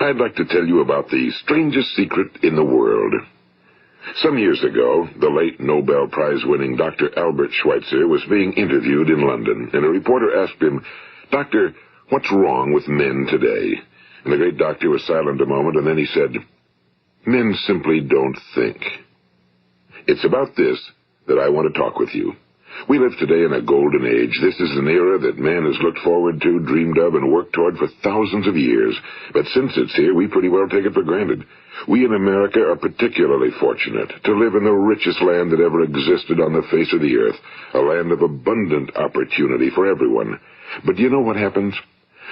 I'd like to tell you about the strangest secret in the world. Some years ago, the late Nobel Prize-winning Dr. Albert Schweitzer was being interviewed in London, and a reporter asked him, "Doctor, what's wrong with men today?" And the great doctor was silent a moment, and then he said, "Men simply don't think." It's about this that I want to talk with you. We live today in a golden age. This is an era that man has looked forward to, dreamed of, and worked toward for thousands of years. But since it's here, we pretty well take it for granted. We in America are particularly fortunate to live in the richest land that ever existed on the face of the earth, a land of abundant opportunity for everyone. But do you know what happens?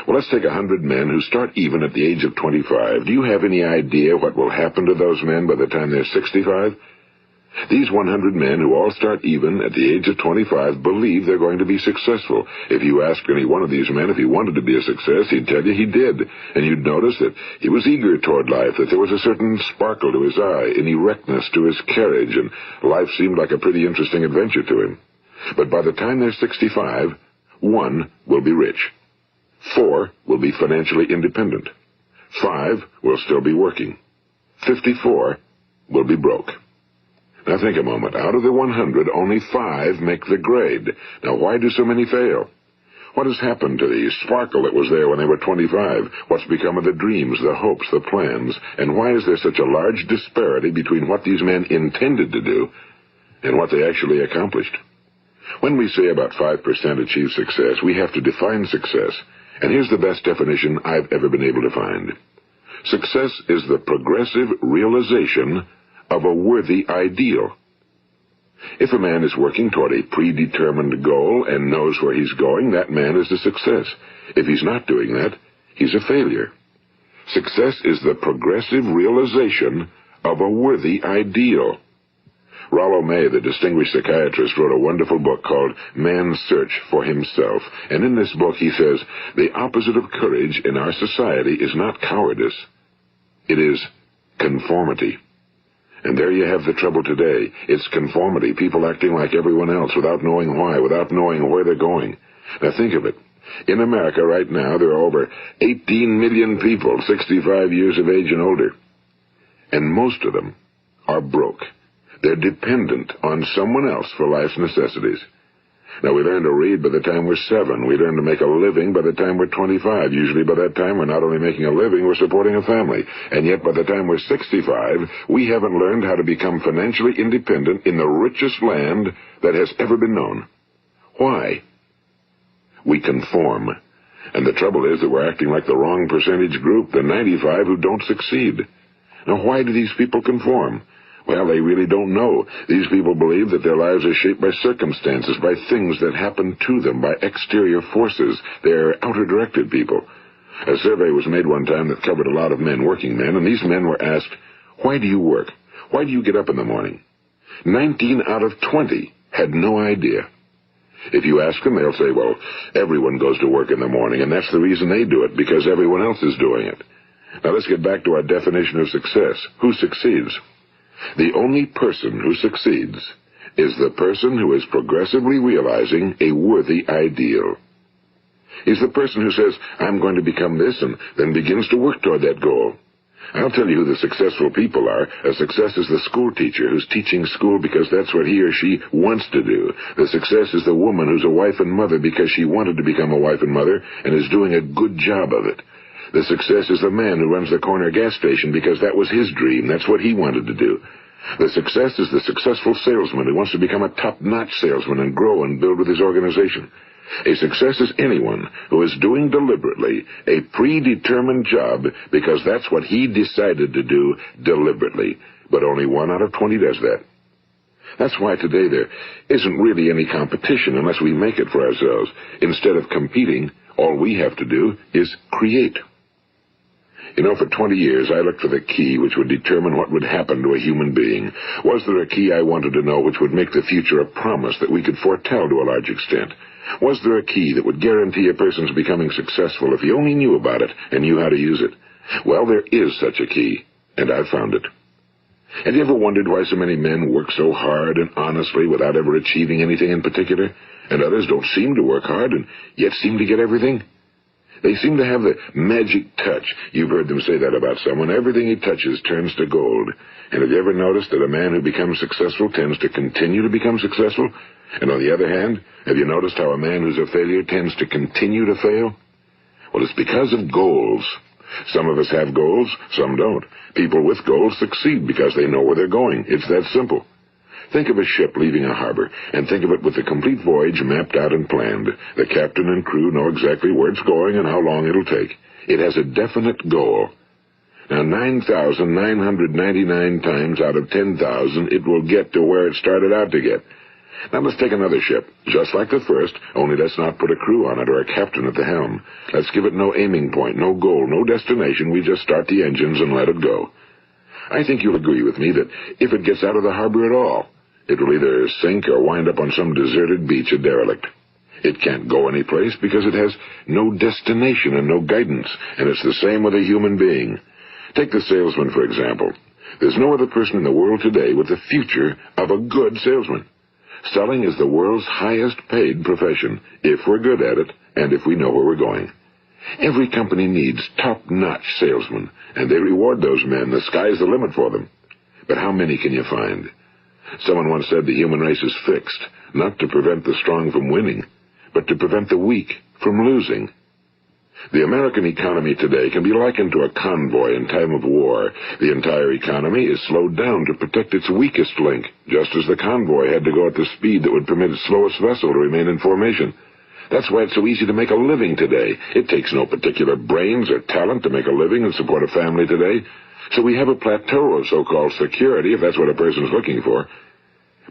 Well, let's take 100 men who start even at the age of 25. Do you have any idea what will happen to those men by the time they're 65? These 100 men who all start even at the age of 25 believe they're going to be successful. If you ask any one of these men if he wanted to be a success, he'd tell you he did. And you'd notice that he was eager toward life, that there was a certain sparkle to his eye, an erectness to his carriage, and life seemed like a pretty interesting adventure to him. But by the time they're 65, 1 will be rich. 4 will be financially independent. 5 will still be working. 54 will be broke. Now think a moment. Out of the 100, only 5 make the grade. Now why do so many fail? What has happened to the sparkle that was there when they were 25? What's become of the dreams, the hopes, the plans? And why is there such a large disparity between what these men intended to do and what they actually accomplished? When we say about 5% achieve success, we have to define success. And here's the best definition I've ever been able to find. Success is the progressive realization of a worthy ideal. If a man is working toward a predetermined goal and knows where he's going, that man is a success. If he's not doing that, he's a failure. Success is the progressive realization of a worthy ideal. Rollo May, the distinguished psychiatrist, wrote a wonderful book called Man's Search for Himself. And in this book he says, the opposite of courage in our society is not cowardice. It is conformity. And there you have the trouble today. It's conformity, people acting like everyone else without knowing why, without knowing where they're going. Now think of it. In America right now, there are over 18 million people 65 years of age and older. And most of them are broke. They're dependent on someone else for life's necessities. Now, we learn to read by the time we're 7. We learn to make a living by the time we're 25. Usually by that time, we're not only making a living, we're supporting a family. And yet by the time we're 65, we haven't learned how to become financially independent in the richest land that has ever been known. Why? We conform. And the trouble is that we're acting like the wrong percentage group, the 95 who don't succeed. Now, why do these people conform? Well, they really don't know. These people believe that their lives are shaped by circumstances, by things that happen to them, by exterior forces. They're outer-directed people. A survey was made one time that covered a lot of men, working men, and these men were asked, "Why do you work? Why do you get up in the morning?" 19 out of 20 had no idea. If you ask them, they'll say, well, everyone goes to work in the morning, and that's the reason they do it, because everyone else is doing it. Now let's get back to our definition of success. Who succeeds? The only person who succeeds is the person who is progressively realizing a worthy ideal. He's the person who says, I'm going to become this, and then begins to work toward that goal. I'll tell you who the successful people are. A success is the school teacher who's teaching school because that's what he or she wants to do. The success is the woman who's a wife and mother because she wanted to become a wife and mother and is doing a good job of it. The success is the man who runs the corner gas station because that was his dream. That's what he wanted to do. The success is the successful salesman who wants to become a top-notch salesman and grow and build with his organization. A success is anyone who is doing deliberately a predetermined job because that's what he decided to do deliberately. But only 1 out of 20 does that. That's why today there isn't really any competition unless we make it for ourselves. Instead of competing, all we have to do is create. You know, for 20 years, I looked for the key which would determine what would happen to a human being. Was there a key I wanted to know which would make the future a promise that we could foretell to a large extent? Was there a key that would guarantee a person's becoming successful if he only knew about it and knew how to use it? Well, there is such a key, and I've found it. Have you ever wondered why so many men work so hard and honestly without ever achieving anything in particular, and others don't seem to work hard and yet seem to get everything? They seem to have the magic touch. You've heard them say that about someone. Everything he touches turns to gold. And have you ever noticed that a man who becomes successful tends to continue to become successful? And on the other hand, have you noticed how a man who's a failure tends to continue to fail? Well, it's because of goals. Some of us have goals, some don't. People with goals succeed because they know where they're going. It's that simple. Think of a ship leaving a harbor, and think of it with the complete voyage mapped out and planned. The captain and crew know exactly where it's going and how long it'll take. It has a definite goal. Now, 9,999 times out of 10,000, it will get to where it started out to get. Now, let's take another ship, just like the first, only let's not put a crew on it or a captain at the helm. Let's give it no aiming point, no goal, no destination. We just start the engines and let it go. I think you'll agree with me that if it gets out of the harbor at all, it will either sink or wind up on some deserted beach, a derelict. It can't go anyplace because it has no destination and no guidance, and it's the same with a human being. Take the salesman, for example. There's no other person in the world today with the future of a good salesman. Selling is the world's highest paid profession, if we're good at it and if we know where we're going. Every company needs top-notch salesmen, and they reward those men. The sky's the limit for them. But how many can you find? Someone once said the human race is fixed, not to prevent the strong from winning, but to prevent the weak from losing. The American economy today can be likened to a convoy in time of war. The entire economy is slowed down to protect its weakest link, just as the convoy had to go at the speed that would permit its slowest vessel to remain in formation. That's why it's so easy to make a living today. It takes no particular brains or talent to make a living and support a family today. So we have a plateau of so-called security, if that's what a person's looking for.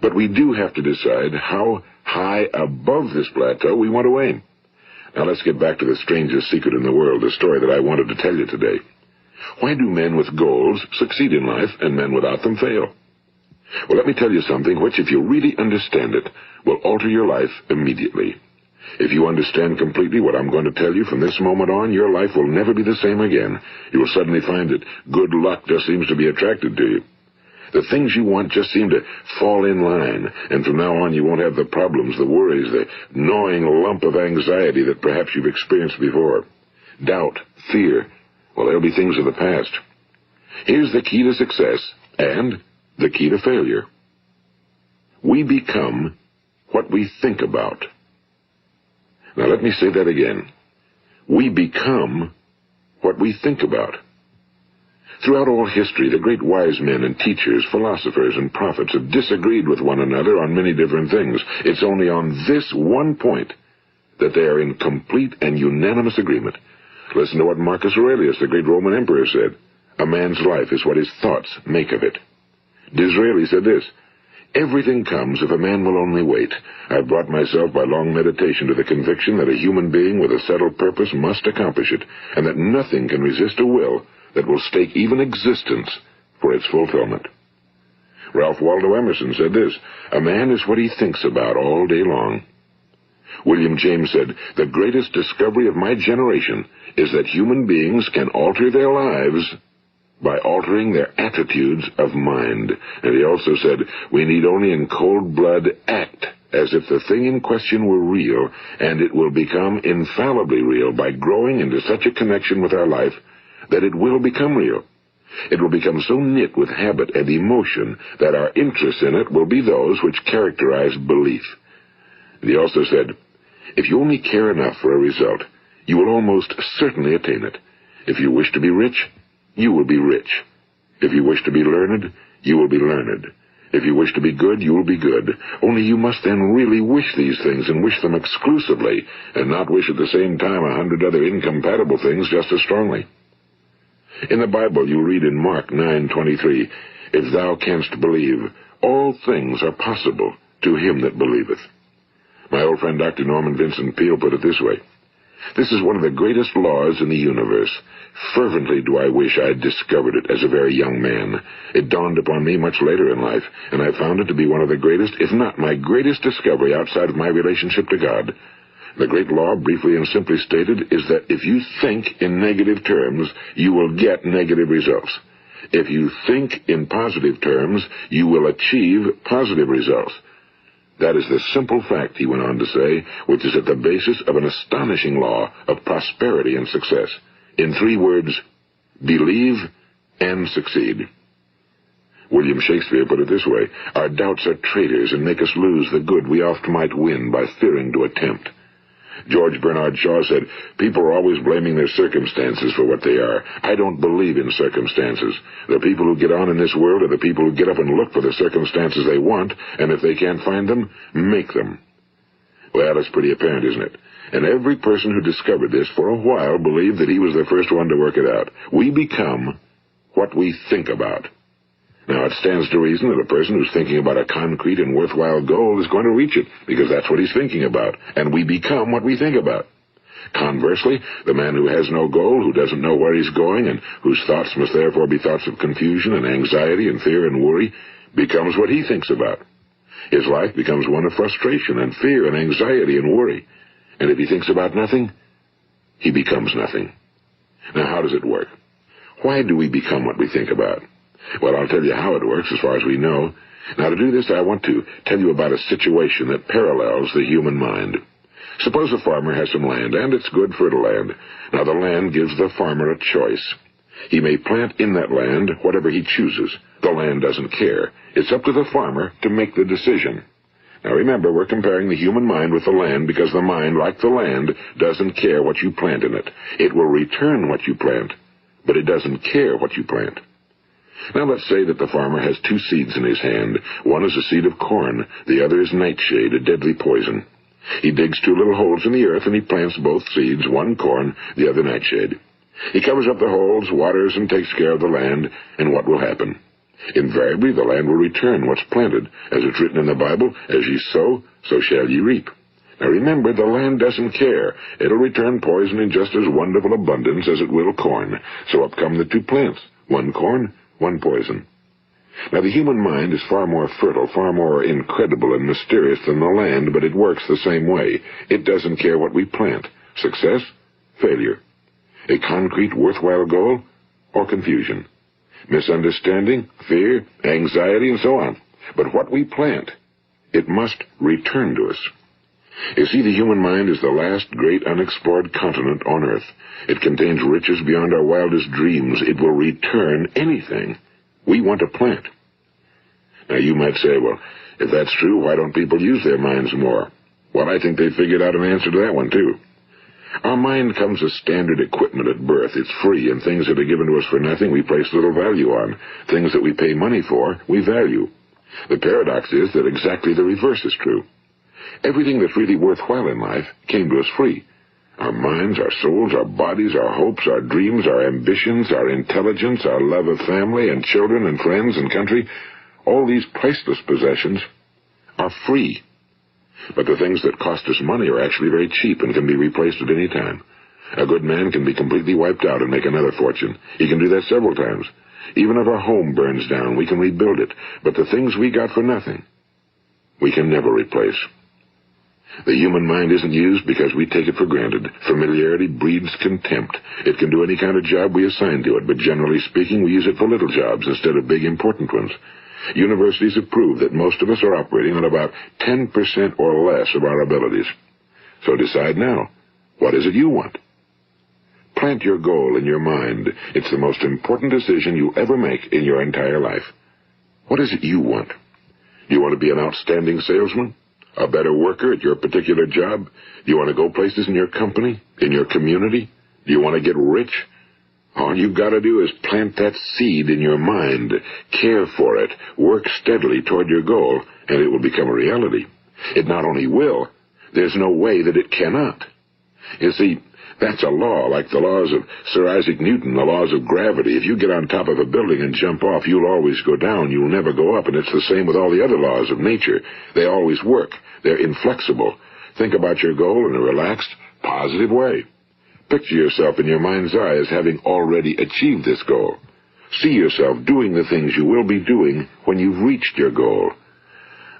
But we do have to decide how high above this plateau we want to aim. Now let's get back to the strangest secret in the world, the story that I wanted to tell you today. Why do men with goals succeed in life and men without them fail? Well, let me tell you something which, if you really understand it, will alter your life immediately. If you understand completely what I'm going to tell you from this moment on, your life will never be the same again. You will suddenly find that good luck just seems to be attracted to you. The things you want just seem to fall in line, and from now on you won't have the problems, the worries, the gnawing lump of anxiety that perhaps you've experienced before. Doubt, fear, well, they'll be things of the past. Here's the key to success and the key to failure. We become what we think about. Now let me say that again. We become what we think about. Throughout all history, the great wise men and teachers, philosophers and prophets have disagreed with one another on many different things. It's only on this one point that they are in complete and unanimous agreement. Listen to what Marcus Aurelius, the great Roman emperor, said. A man's life is what his thoughts make of it. Disraeli said this, everything comes if a man will only wait. I've brought myself by long meditation to the conviction that a human being with a settled purpose must accomplish it, and that nothing can resist a will that will stake even existence for its fulfillment. Ralph Waldo Emerson said this, a man is what he thinks about all day long. William James said, the greatest discovery of my generation is that human beings can alter their lives by altering their attitudes of mind. And he also said, we need only in cold blood act as if the thing in question were real, and it will become infallibly real by growing into such a connection with our life that it will become real. It will become so knit with habit and emotion that our interest in it will be those which characterize belief. And he also said, if you only care enough for a result, you will almost certainly attain it. If you wish to be rich, you will be rich. If you wish to be learned, you will be learned. If you wish to be good, you will be good. Only you must then really wish these things and wish them exclusively, and not wish at the same time 100 other incompatible things just as strongly. In the Bible, you read in Mark 9:23, if thou canst believe, all things are possible to him that believeth. My old friend Dr. Norman Vincent Peale put it this way, this is one of the greatest laws in the universe. Fervently do I wish I had discovered it as a very young man. It dawned upon me much later in life, and I found it to be one of the greatest, if not my greatest discovery outside of my relationship to God. The great law, briefly and simply stated, is that if you think in negative terms, you will get negative results. If you think in positive terms, you will achieve positive results. That is the simple fact, he went on to say, which is at the basis of an astonishing law of prosperity and success. In 3 words, believe and succeed. William Shakespeare put it this way: our doubts are traitors and make us lose the good we oft might win by fearing to attempt. George Bernard Shaw said, people are always blaming their circumstances for what they are. I don't believe in circumstances. The people who get on in this world are the people who get up and look for the circumstances they want, and if they can't find them, make them. Well, it's pretty apparent, isn't it? And every person who discovered this for a while believed that he was the first one to work it out. We become what we think about. Now, it stands to reason that a person who's thinking about a concrete and worthwhile goal is going to reach it, because that's what he's thinking about, and we become what we think about. Conversely, the man who has no goal, who doesn't know where he's going, and whose thoughts must therefore be thoughts of confusion and anxiety and fear and worry, becomes what he thinks about. His life becomes one of frustration and fear and anxiety and worry. And if he thinks about nothing, he becomes nothing. Now, how does it work? Why do we become what we think about? Well, I'll tell you how it works as far as we know. Now, to do this, I want to tell you about a situation that parallels the human mind. Suppose a farmer has some land, and it's good fertile land. Now, the land gives the farmer a choice. He may plant in that land whatever he chooses. The land doesn't care. It's up to the farmer to make the decision. Now, remember, we're comparing the human mind with the land because the mind, like the land, doesn't care what you plant in it. It will return what you plant, but it doesn't care what you plant. Now, let's say that the farmer has 2 seeds in his hand. One is a seed of corn. The other is nightshade, a deadly poison. He digs 2 little holes in the earth, and he plants both seeds, one corn, the other nightshade. He covers up the holes, waters, and takes care of the land, and what will happen? Invariably, the land will return what's planted. As it's written in the Bible, as ye sow, so shall ye reap. Now remember, the land doesn't care. It'll return poison in just as wonderful abundance as it will corn. So up come the 2 plants, one corn, one poison. Now, the human mind is far more fertile, far more incredible and mysterious than the land, but it works the same way. It doesn't care what we plant. Success, failure. A concrete, worthwhile goal, or confusion. Misunderstanding, fear, anxiety, and so on. But what we plant, it must return to us. You see, the human mind is the last great unexplored continent on Earth. It contains riches beyond our wildest dreams. It will return anything we want to plant. Now, you might say, well, if that's true, why don't people use their minds more? Well, I think they figured out an answer to that one, too. Our mind comes as standard equipment at birth. It's free, and things that are given to us for nothing we place little value on. Things that we pay money for, we value. The paradox is that exactly the reverse is true. Everything that's really worthwhile in life came to us free. Our minds, our souls, our bodies, our hopes, our dreams, our ambitions, our intelligence, our love of family and children and friends and country, all these priceless possessions are free. But the things that cost us money are actually very cheap and can be replaced at any time. A good man can be completely wiped out and make another fortune. He can do that several times. Even if our home burns down, we can rebuild it. But the things we got for nothing, we can never replace. The human mind isn't used because we take it for granted. Familiarity breeds contempt. It can do any kind of job we assign to it, but generally speaking, we use it for little jobs instead of big, important ones. Universities have proved that most of us are operating on about 10% or less of our abilities. So decide now, what is it you want? Plant your goal in your mind. It's the most important decision you'll ever make in your entire life. What is it you want? Do you want to be an outstanding salesman? A better worker at your particular job? Do you want to go places in your company, in your community? Do you want to get rich? All you've got to do is plant that seed in your mind, care for it, work steadily toward your goal, and it will become a reality. It not only will, there's no way that it cannot. You see, that's a law, like the laws of Sir Isaac Newton, the laws of gravity. If you get on top of a building and jump off, you'll always go down. You'll never go up, and it's the same with all the other laws of nature. They always work. They're inflexible. Think about your goal in a relaxed, positive way. Picture yourself in your mind's eye as having already achieved this goal. See yourself doing the things you will be doing when you've reached your goal.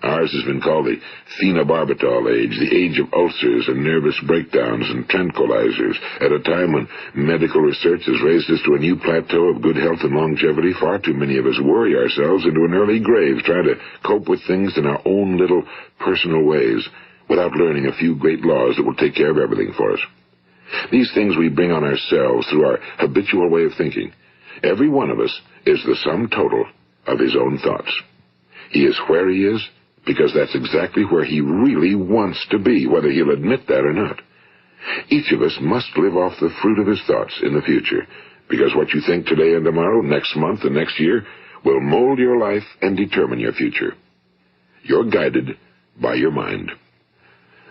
Ours has been called the phenobarbital age, the age of ulcers and nervous breakdowns and tranquilizers. At a time when medical research has raised us to a new plateau of good health and longevity, far too many of us worry ourselves into an early grave trying to cope with things in our own little personal ways without learning a few great laws that will take care of everything for us. These things we bring on ourselves through our habitual way of thinking. Every one of us is the sum total of his own thoughts. He is where he is because that's exactly where he really wants to be, whether he'll admit that or not. Each of us must live off the fruit of his thoughts in the future, because what you think today and tomorrow, next month and next year, will mold your life and determine your future. You're guided by your mind.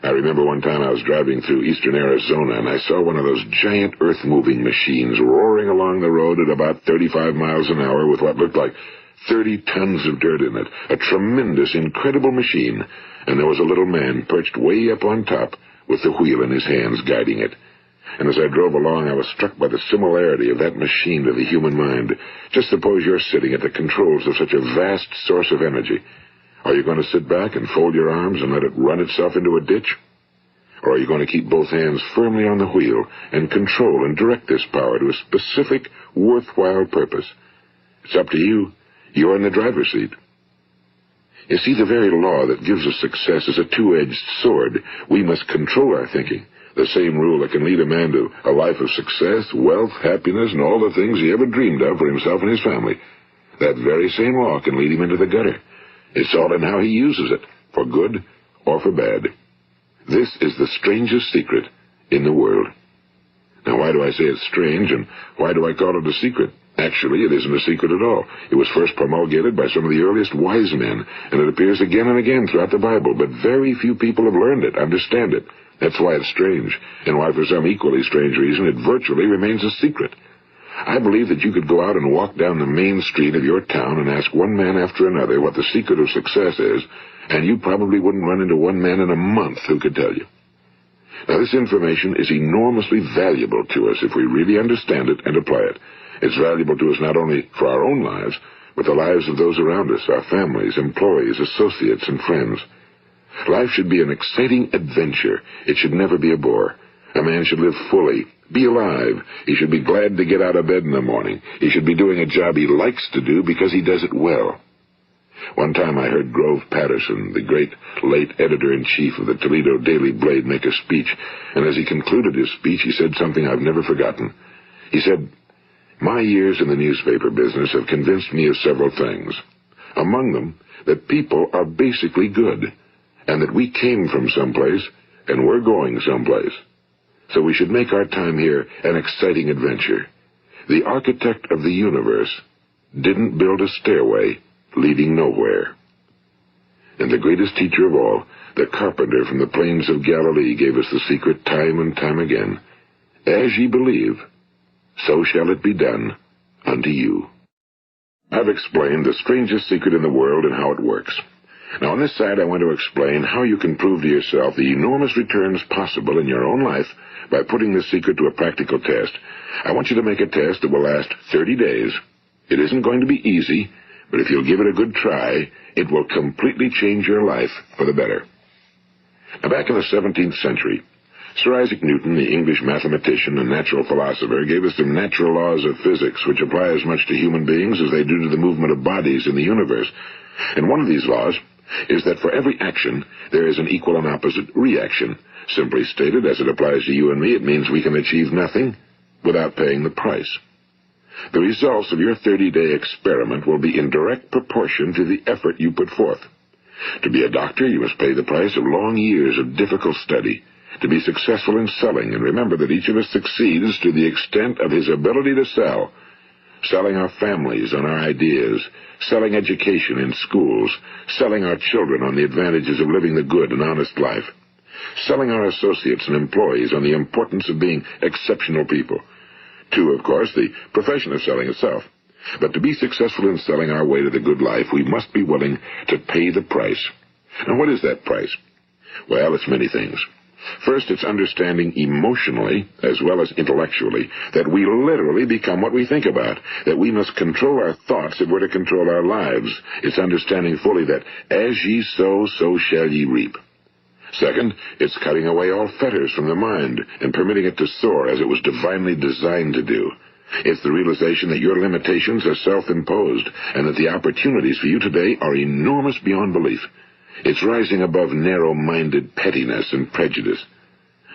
I remember one time I was driving through eastern Arizona, and I saw one of those giant earth-moving machines roaring along the road at about 35 miles an hour with what looked like 30 tons of dirt in it. A tremendous, incredible machine, and there was a little man perched way up on top with the wheel in his hands guiding it. And as I drove along, I was struck by the similarity of that machine to the human mind. Just suppose you're sitting at the controls of such a vast source of energy. Are you going to sit back and fold your arms and let it run itself into a ditch? Or are you going to keep both hands firmly on the wheel and control and direct this power to a specific, worthwhile purpose? It's up to you. You're in the driver's seat. You see, the very law that gives us success is a two-edged sword. We must control our thinking. The same rule that can lead a man to a life of success, wealth, happiness, and all the things he ever dreamed of for himself and his family. That very same law can lead him into the gutter. It's all in how he uses it, for good or for bad. This is the strangest secret in the world. Now, why do I say it's strange, and why do I call it a secret? Actually, it isn't a secret at all. It was first promulgated by some of the earliest wise men, and it appears again and again throughout the Bible, but very few people have learned it, understand it. That's why it's strange, and why for some equally strange reason it virtually remains a secret. I believe that you could go out and walk down the main street of your town and ask one man after another what the secret of success is, and you probably wouldn't run into one man in a month who could tell you. Now, this information is enormously valuable to us if we really understand it and apply it. It's valuable to us not only for our own lives, but the lives of those around us, our families, employees, associates, and friends. Life should be an exciting adventure. It should never be a bore. A man should live fully, be alive. He should be glad to get out of bed in the morning. He should be doing a job he likes to do because he does it well. One time I heard Grove Patterson, the great late editor-in-chief of the Toledo Daily Blade, make a speech, and as he concluded his speech, he said something I've never forgotten. He said, "My years in the newspaper business have convinced me of several things. Among them, that people are basically good, and that we came from someplace, and we're going someplace. So we should make our time here an exciting adventure. The architect of the universe didn't build a stairway leading nowhere." And the greatest teacher of all, the carpenter from the plains of Galilee, gave us the secret time and time again. As ye believe, so shall it be done unto you. I've explained the strangest secret in the world and how it works. Now, on this side, I want to explain how you can prove to yourself the enormous returns possible in your own life by putting this secret to a practical test. I want you to make a test that will last 30 days. It isn't going to be easy, but if you'll give it a good try, it will completely change your life for the better. Now, back in the 17th century, Sir Isaac Newton, the English mathematician and natural philosopher, gave us some natural laws of physics which apply as much to human beings as they do to the movement of bodies in the universe. And one of these laws is that for every action, there is an equal and opposite reaction. Simply stated, as it applies to you and me, it means we can achieve nothing without paying the price. The results of your 30-day experiment will be in direct proportion to the effort you put forth. To be a doctor, you must pay the price of long years of difficult study. To be successful in selling, and remember that each of us succeeds to the extent of his ability to sell. Selling our families on our ideas, selling education in schools, selling our children on the advantages of living the good and honest life, selling our associates and employees on the importance of being exceptional people. To, of course, the profession of selling itself. But to be successful in selling our way to the good life, we must be willing to pay the price. Now, what is that price? Well, it's many things. First, it's understanding emotionally, as well as intellectually, that we literally become what we think about, that we must control our thoughts if we're to control our lives. It's understanding fully that as ye sow, so shall ye reap. Second, it's cutting away all fetters from the mind and permitting it to soar as it was divinely designed to do. It's the realization that your limitations are self-imposed and that the opportunities for you today are enormous beyond belief. It's rising above narrow-minded pettiness and prejudice.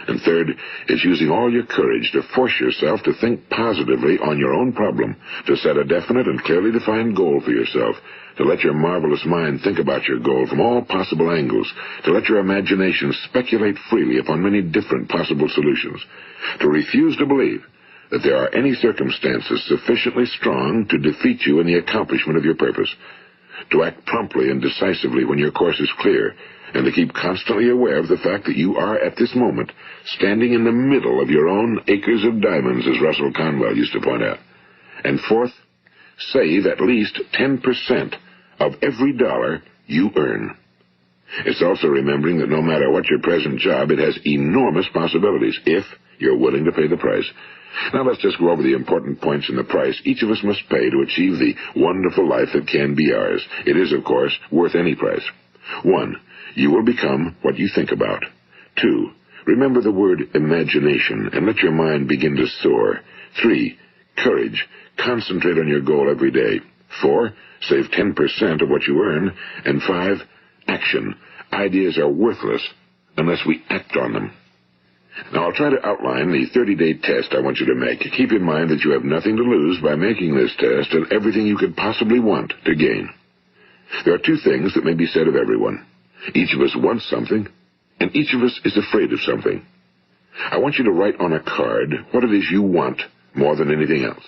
And third, it's using all your courage to force yourself to think positively on your own problem, to set a definite and clearly defined goal for yourself, to let your marvelous mind think about your goal from all possible angles, to let your imagination speculate freely upon many different possible solutions, to refuse to believe that there are any circumstances sufficiently strong to defeat you in the accomplishment of your purpose, to act promptly and decisively when your course is clear, and to keep constantly aware of the fact that you are, at this moment, standing in the middle of your own acres of diamonds, as Russell Conwell used to point out. And fourth, save at least 10% of every dollar you earn. It's also remembering that no matter what your present job, it has enormous possibilities, if you're willing to pay the price. Now let's just go over the important points in the price each of us must pay to achieve the wonderful life that can be ours. It is, of course, worth any price. 1. You will become what you think about. 2. Remember the word imagination and let your mind begin to soar. 3. Courage. Concentrate on your goal every day. 4. Save 10% of what you earn. And 5. Action. Ideas are worthless unless we act on them. Now, I'll try to outline the 30-day test I want you to make. Keep in mind that you have nothing to lose by making this test and everything you could possibly want to gain. There are two things that may be said of everyone. Each of us wants something, and each of us is afraid of something. I want you to write on a card what it is you want more than anything else.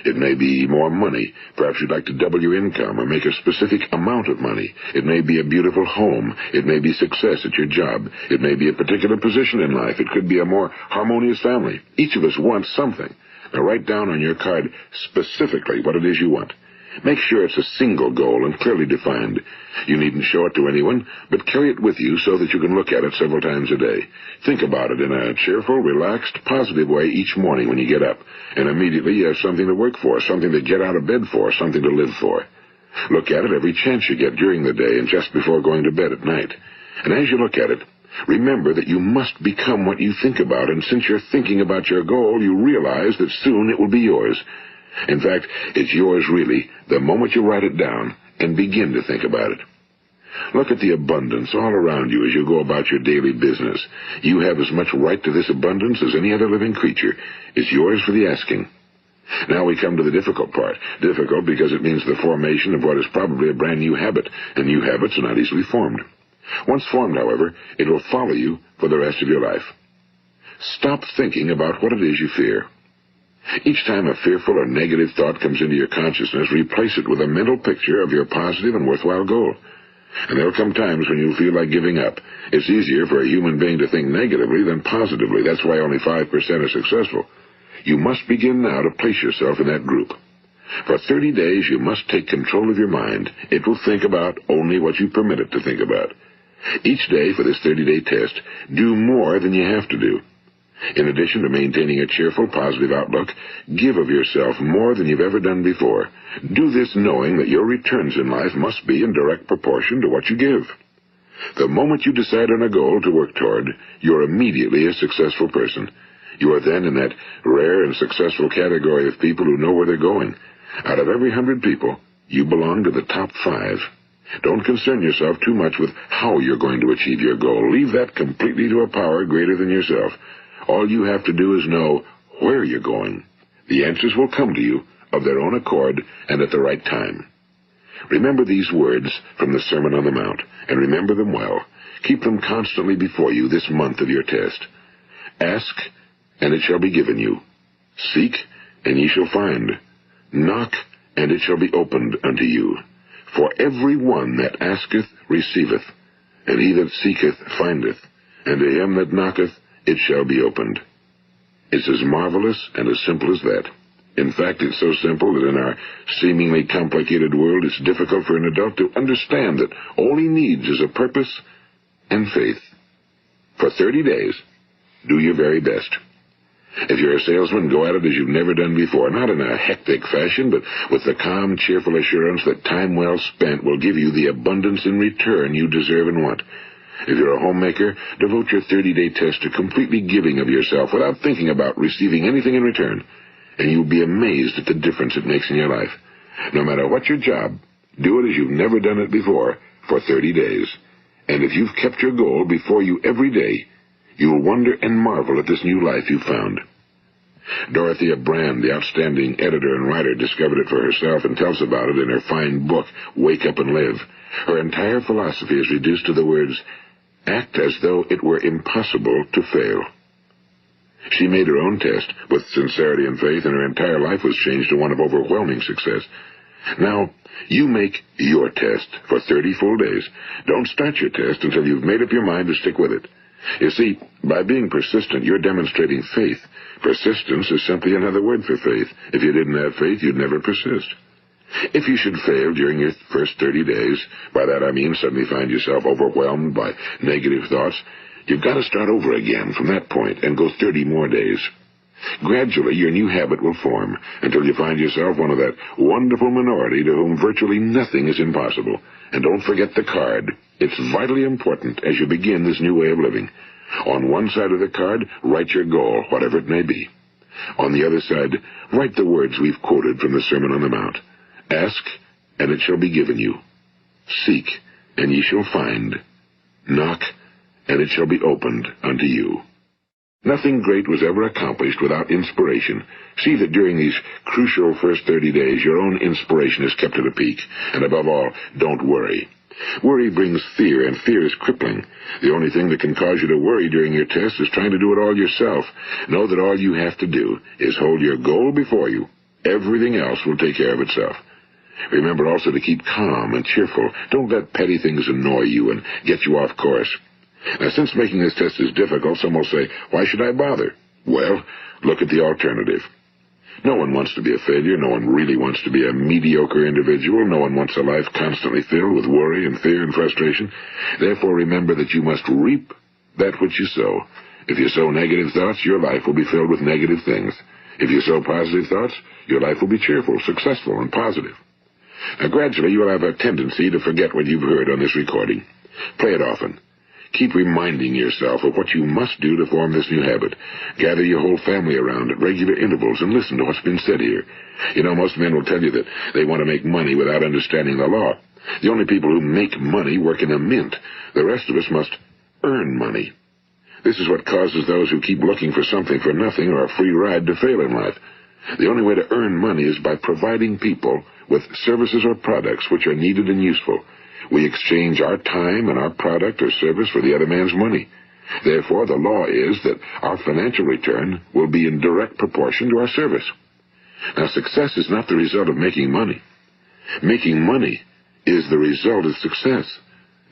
It may be more money. Perhaps you'd like to double your income or make a specific amount of money. It may be a beautiful home. It may be success at your job. It may be a particular position in life. It could be a more harmonious family. Each of us wants something. Now write down on your card specifically what it is you want. Make sure it's a single goal and clearly defined. You needn't show it to anyone, but carry it with you so that you can look at it several times a day. Think about it in a cheerful, relaxed, positive way each morning when you get up, and immediately you have something to work for, something to get out of bed for, something to live for. Look at it every chance you get during the day and just before going to bed at night. And as you look at it, remember that you must become what you think about, and since you're thinking about your goal, you realize that soon it will be yours. In fact, it's yours really the moment you write it down and begin to think about it. Look at the abundance all around you as you go about your daily business. You have as much right to this abundance as any other living creature. It's yours for the asking. Now we come to the difficult part. Difficult because it means the formation of what is probably a brand new habit, and new habits are not easily formed. Once formed, however, it will follow you for the rest of your life. Stop thinking about what it is you fear. Each time a fearful or negative thought comes into your consciousness, replace it with a mental picture of your positive and worthwhile goal. And there'll come times when you'll feel like giving up. It's easier for a human being to think negatively than positively. That's why only 5% are successful. You must begin now to place yourself in that group. For 30 days, you must take control of your mind. It will think about only what you permit it to think about. Each day for this 30-day test, do more than you have to do. In addition to maintaining a cheerful, positive outlook, give of yourself more than you've ever done before. Do this knowing that your returns in life must be in direct proportion to what you give. The moment you decide on a goal to work toward, you're immediately a successful person. You are then in that rare and successful category of people who know where they're going. Out of every 100 people, you belong to the top 5. Don't concern yourself too much with how you're going to achieve your goal. Leave that completely to a power greater than yourself. All you have to do is know where you're going. The answers will come to you of their own accord and at the right time. Remember these words from the Sermon on the Mount, and remember them well. Keep them constantly before you this month of your test. Ask, and it shall be given you. Seek, and ye shall find. Knock, and it shall be opened unto you. For every one that asketh receiveth, and he that seeketh findeth, and to him that knocketh it shall be opened. It's as marvelous and as simple as that. In fact, it's so simple that in our seemingly complicated world, it's difficult for an adult to understand that all he needs is a purpose and faith. For 30 days, do your very best. If you're a salesman, go at it as you've never done before, not in a hectic fashion, but with the calm, cheerful assurance that time well spent will give you the abundance in return you deserve and want. If you're a homemaker, devote your 30-day test to completely giving of yourself without thinking about receiving anything in return, and you'll be amazed at the difference it makes in your life. No matter what your job, do it as you've never done it before for 30 days. And if you've kept your goal before you every day, you'll wonder and marvel at this new life you've found. Dorothea Brand, the outstanding editor and writer, discovered it for herself and tells about it in her fine book, Wake Up and Live. Her entire philosophy is reduced to the words, act as though it were impossible to fail. She made her own test with sincerity and faith, and her entire life was changed to one of overwhelming success. Now, you make your test for 30 full days. Don't start your test until you've made up your mind to stick with it. You see, by being persistent, you're demonstrating faith. Persistence is simply another word for faith. If you didn't have faith, you'd never persist. If you should fail during your first 30 days, by that I mean suddenly find yourself overwhelmed by negative thoughts, you've got to start over again from that point and go 30 more days. Gradually, your new habit will form until you find yourself one of that wonderful minority to whom virtually nothing is impossible. And don't forget the card. It's vitally important as you begin this new way of living. On one side of the card, write your goal, whatever it may be. On the other side, write the words we've quoted from the Sermon on the Mount. Ask, and it shall be given you. Seek, and ye shall find. Knock, and it shall be opened unto you. Nothing great was ever accomplished without inspiration. See that during these crucial first 30 days, your own inspiration is kept at a peak. And above all, don't worry. Worry brings fear, and fear is crippling. The only thing that can cause you to worry during your test is trying to do it all yourself. Know that all you have to do is hold your goal before you. Everything else will take care of itself. Remember also to keep calm and cheerful. Don't let petty things annoy you and get you off course. Now, since making this test is difficult, some will say, why should I bother? Well, look at the alternative. No one wants to be a failure. No one really wants to be a mediocre individual. No one wants a life constantly filled with worry and fear and frustration. Therefore, remember that you must reap that which you sow. If you sow negative thoughts, your life will be filled with negative things. If you sow positive thoughts, your life will be cheerful, successful, and positive. Now, gradually, you will have a tendency to forget what you've heard on this recording. Play it often. Keep reminding yourself of what you must do to form this new habit. Gather your whole family around at regular intervals and listen to what's been said here. You know, most men will tell you that they want to make money without understanding the law. The only people who make money work in a mint. The rest of us must earn money. This is what causes those who keep looking for something for nothing or a free ride to fail in life. The only way to earn money is by providing people with services or products which are needed and useful. We exchange our time and our product or service for the other man's money. Therefore, the law is that our financial return will be in direct proportion to our service. Now, success is not the result of making money. Making money is the result of success,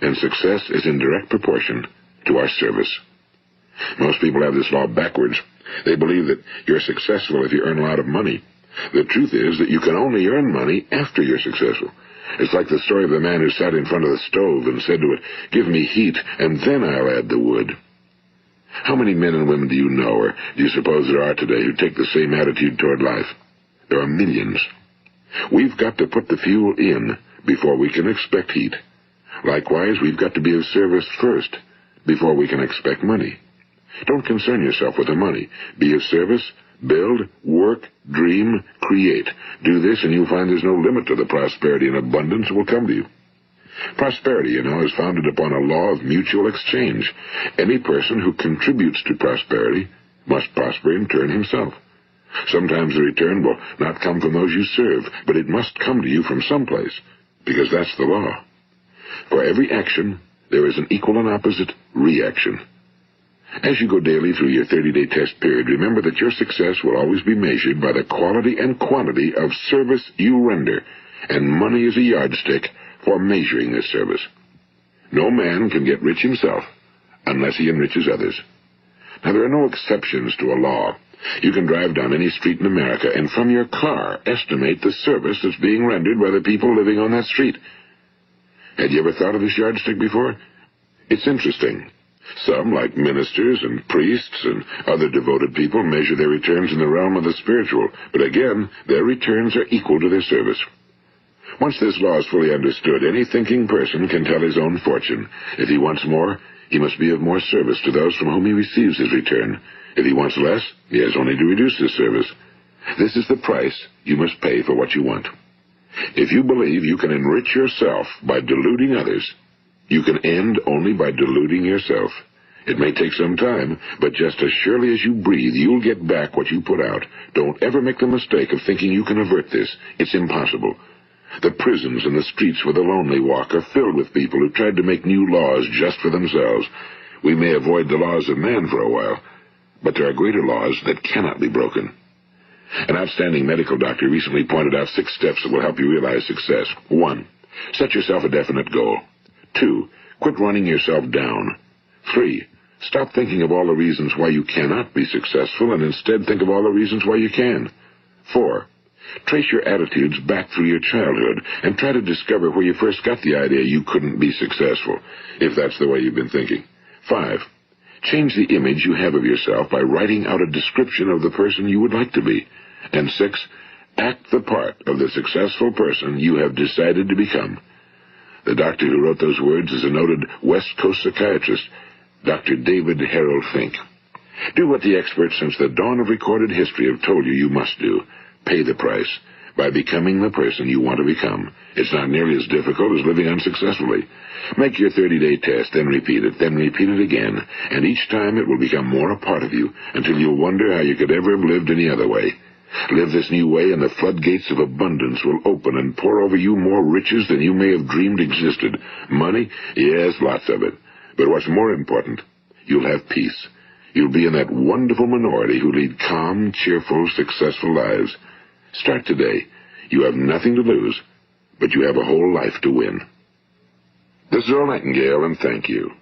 and success is in direct proportion to our service. Most people have this law backwards. They believe that you're successful if you earn a lot of money. The truth is that you can only earn money after you're successful. It's like the story of the man who sat in front of the stove and said to it, "Give me heat, and then I'll add the wood." How many men and women do you know, or do you suppose there are today, who take the same attitude toward life? There are millions. We've got to put the fuel in before we can expect heat. Likewise, we've got to be of service first before we can expect money. Don't concern yourself with the money. Be of service. Build, work, dream, create. Do this, and you'll find there's no limit to the prosperity and abundance that will come to you. Prosperity, you know, is founded upon a law of mutual exchange. Any person who contributes to prosperity must prosper in turn himself. Sometimes the return will not come from those you serve, but it must come to you from someplace, because that's the law. For every action, there is an equal and opposite reaction. As you go daily through your 30-day test period, remember that your success will always be measured by the quality and quantity of service you render, and money is a yardstick for measuring this service. No man can get rich himself unless he enriches others. Now, there are no exceptions to a law. You can drive down any street in America and from your car estimate the service that's being rendered by the people living on that street. Had you ever thought of this yardstick before? It's interesting. Some, like ministers and priests and other devoted people, measure their returns in the realm of the spiritual, but again, their returns are equal to their service. Once this law is fully understood, any thinking person can tell his own fortune. If he wants more, he must be of more service to those from whom he receives his return. If he wants less, he has only to reduce his service. This is the price you must pay for what you want. If you believe you can enrich yourself by deluding others, you can end only by deluding yourself. It may take some time, but just as surely as you breathe, you'll get back what you put out. Don't ever make the mistake of thinking you can avert this. It's impossible. The prisons and the streets where the lonely walk are filled with people who tried to make new laws just for themselves. We may avoid the laws of man for a while, but there are greater laws that cannot be broken. An outstanding medical doctor recently pointed out 6 steps that will help you realize success. 1. Set yourself a definite goal. 2. Quit running yourself down. 3. Stop thinking of all the reasons why you cannot be successful and instead think of all the reasons why you can. 4. Trace your attitudes back through your childhood and try to discover where you first got the idea you couldn't be successful, if that's the way you've been thinking. 5. Change the image you have of yourself by writing out a description of the person you would like to be. And 6. Act the part of the successful person you have decided to become. The doctor who wrote those words is a noted West Coast psychiatrist, Dr. David Harold Fink. Do what the experts since the dawn of recorded history have told you you must do. Pay the price by becoming the person you want to become. It's not nearly as difficult as living unsuccessfully. Make your 30-day test, then repeat it again, and each time it will become more a part of you until you'll wonder how you could ever have lived any other way. Live this new way, and the floodgates of abundance will open and pour over you more riches than you may have dreamed existed. Money? Yes, lots of it. But what's more important, you'll have peace. You'll be in that wonderful minority who lead calm, cheerful, successful lives. Start today. You have nothing to lose, but you have a whole life to win. This is Earl Nightingale, and thank you.